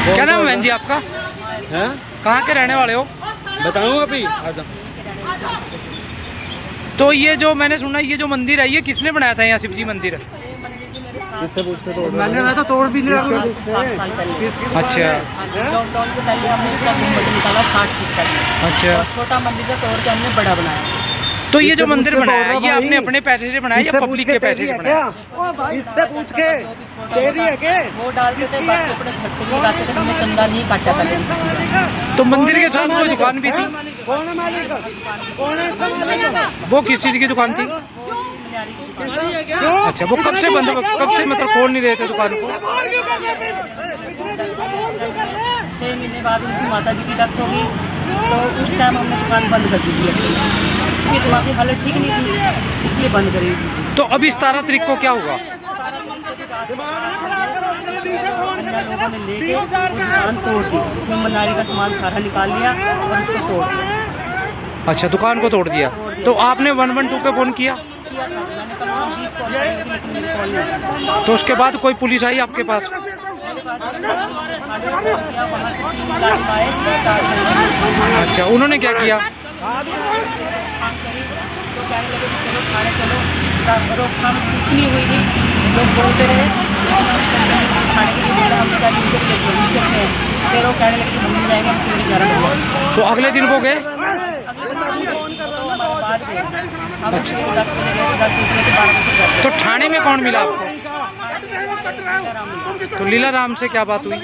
क्या नाम है बहन जी आपका? हैं? कहाँ के रहने वाले हो? बताऊँ अभी? आजा। तो ये जो मैंने सुना ये जो मंदिर है ये किसने बनाया था यहाँ शिव जी मंदिर? किससे पूछते तोड़? मैंने तो तोड़ भी नहीं रहा। अच्छा लॉकडाउन से पहले हमने इसका गुम्बद निकाला 60 फीट का। अच्छा। और छोटा मंदिर का तोड़ के हमने बड़ा बनाया। तो ये जो मंदिर बनाया है ये आपने अपने पैसे से बनाया या पब्लिक के पैसे से बनाया? इससे पूछ के तेरी है के? वो डालते थे बाकी अपने घर से भी लगाते थे, हमने चंदा नहीं काटा था। तो मंदिर के साथ कोई दुकान भी थी? कौन है मालिक? कौन है इसका मालिक? वो किस चीज़ की दुकान थी? अच्छा वो कब से बंद, कब से मतलब खोल नहीं रहे थे दुकान को? 6 महीने बाद उनकी माता जी की डेथ होगी तो उस टाइम हमने दुकान बंद कर दी थी। उसकी दिमागी हालत ठीक नहीं थी इसलिए बंद करी थी। तो अभी 17 तारीख को क्या हुआ? लोगों ने लेके वो दुकान तोड़ दी, उसमें मनाली का सामान सारा निकाल लिया और उसको तोड़ दिया। अच्छा दुकान को तोड़ दिया। तो आपने 112 पे फोन किया? तो उसके बाद कोई पुलिस आई आपके पास? अच्छा उन्होंने क्या किया? रोकथाम कुछ नहीं हुई थी, लोग बोलते रहे खाने के लिए फिर वो कहने लगे हम नहीं जाएंगे, हम सिवनी 11 बजे। तो अगले दिन वो गए? अच्छा 10 बजे के 12 बजे। तो थाने में कौन मिला आपको? तो लीला राम से क्या बात हुई?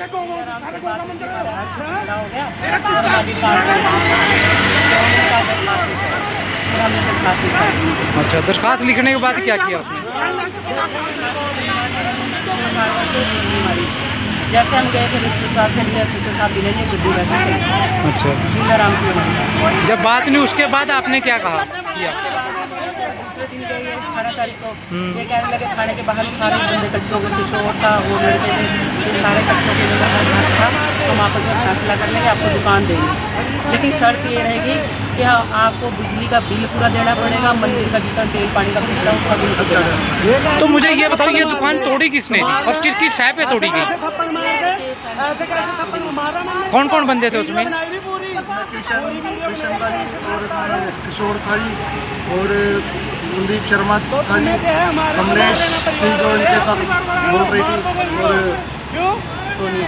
अच्छा दरखास्त लिखने के बाद क्या किया आपने? जैसे हम गए थे रिश्तेदार से मिले गुड्डी रहते। अच्छा लीला राम से जब बात नहीं उसके बाद आपने क्या कहा किया? 18 तारीख को ये कहने लगे थाने के बाहर सारे बंदे इकट्ठे हो गए, किशोर था, वो लड़के थे, ये सारे इकट्ठे हो गए। हम आपस में फैसला कर लेंगे, आपको दुकान देंगे, लेकिन शर्त ये रहेगी कि आपको बिजली का बिल पूरा देना पड़ेगा, मंदिर का जितना तेल पानी का बिल उसका बिल देना। तो मुझे ये बताओ ये दुकान तोड़ी किसने थी और किस किस शय पे तोड़ी गई? कौन कौन बंदे थे उसमें? किशोर था जी और संदीप शर्मा था जी, कमलेश जो इनके साथ बोल रही थी और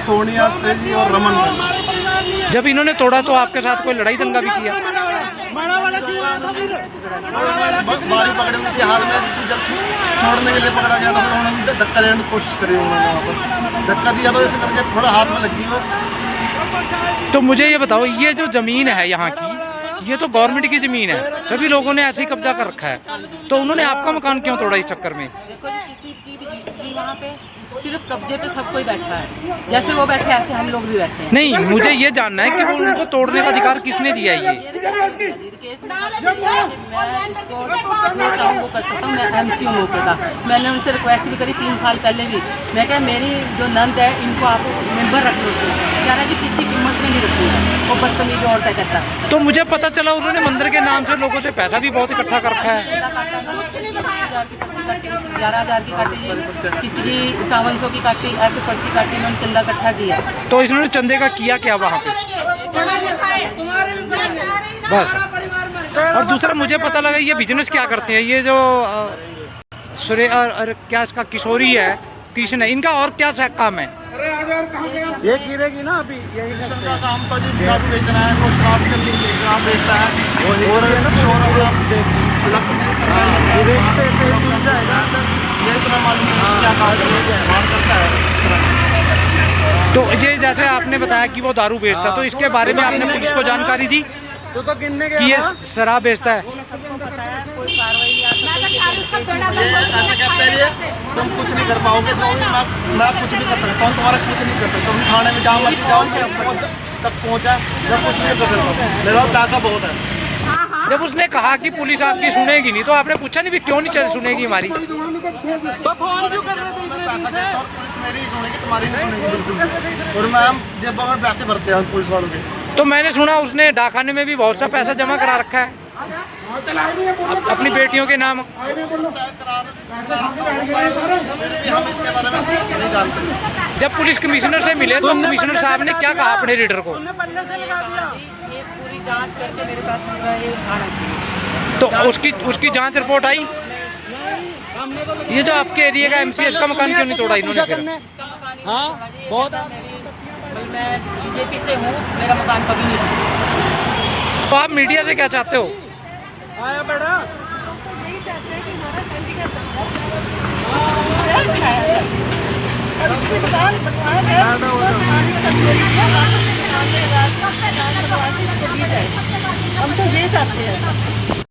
सोनिया थे जी और रमन थे। जब इन्होंने तोड़ा तो आपके साथ कोई लड़ाई दंगा भी किया? बारी पकड़ी हुई थी हाल में, जब छोड़ने के लिए पकड़ा गया तो फिर उन्होंने धक्का देने की कोशिश करी, उन्होंने वहाँ पर धक्का दिया तो ऐसे करके थोड़ा हाथ में लगी हो। तो मुझे ये बताओ ये जो ज़मीन है यहाँ की ये तो गवर्नमेंट की ज़मीन है, सभी लोगों ने ऐसे ही कब्जा कर रखा है, तो उन्होंने आपका मकान क्यों तोड़ा इस चक्कर में? वहाँ पे सिर्फ कब्जे पे सब कोई बैठा है, जैसे वो बैठे ऐसे हम लोग भी बैठे हैं। नहीं मुझे ये जानना है कि वो उनको तोड़ने का अधिकार किसने दिया है? मैं MC मौके का मैंने उनसे रिक्वेस्ट भी करी 3 साल पहले भी, मैं क्या मेरी जो नंद है इनको आप मेंबर रख लो, कह रहा कि किसी कीमत में नहीं रखूँगा, वो बदतमीजी और क्या कहता है। तो मुझे पता चला उन्होंने मंदिर के नाम से लोगों से पैसा भी बहुत इकट्ठा कर रखा है। 11,000 की काटी, किसी की 5100 की काटी, ऐसे पर्ची काटी, उन्होंने चंदा इकट्ठा किया। तो इन्होंने चंदे का किया क्या वहाँ पे? बस। और दूसरा मुझे पता लगा ये बिजनेस क्या करते हैं, ये जो सूर्य और क्या इसका किशोरी है कृष्ण है, इनका और क्या काम है? ये गिरेगी ना अभी यही का काम तो जी दारू बेचना है, वो शराब बेचता है और अलग ये इतना मालूम क्या करता है। तो ये जैसे आपने बताया कि वो दारू बेचता है, तो इसके बारे में आपने पुलिस को जानकारी दी तो गिनने कि ये शराब बेचता है? ऐसा कहते हैं तुम कुछ नहीं कर पाओगे, तो मैं कुछ नहीं कर सकता हूँ, तुम्हारा कुछ नहीं कर सकता, तुम थाने में जाओ मत जाओ तक पहुँचा, मैं कुछ नहीं कर सकता, मेरा पैसा बहुत है। जब उसने कहा कि पुलिस आपकी सुनेगी नहीं तो आपने पूछा नहीं भी क्यों नहीं सुनेगी हमारी? और मैम जब मैं पैसे भरते हैं पुलिस वालों के, तो मैंने सुना उसने डाकखाने में भी बहुत सा पैसा जमा करा रखा है अपनी बेटियों के नाम। हम इसके बारे में जानते हैं। जब पुलिस कमिश्नर से मिले तो कमिश्नर साहब ने क्या कहा अपने लीडर को? ये पूरी जांच करके मेरे पास पूरा ये आना चाहिए। तो उसकी जांच रिपोर्ट आई? ये जो आपके एरिया का एमसीएच का मकान क्यों नहीं तोड़ा इन्होंने फिर? हाँ बहुत भाई मैं बीजेपी से हूँ, मेरा मकान कभी नहीं टूटा। तो आप मीडिया से क्या चाहते हो? आया बेटा यही चाहते हैं कि हमारा फैमिली का शहर बनाया जाए और उसकी दुकान बनवाया जाए, हम तो ये चाहते हैं।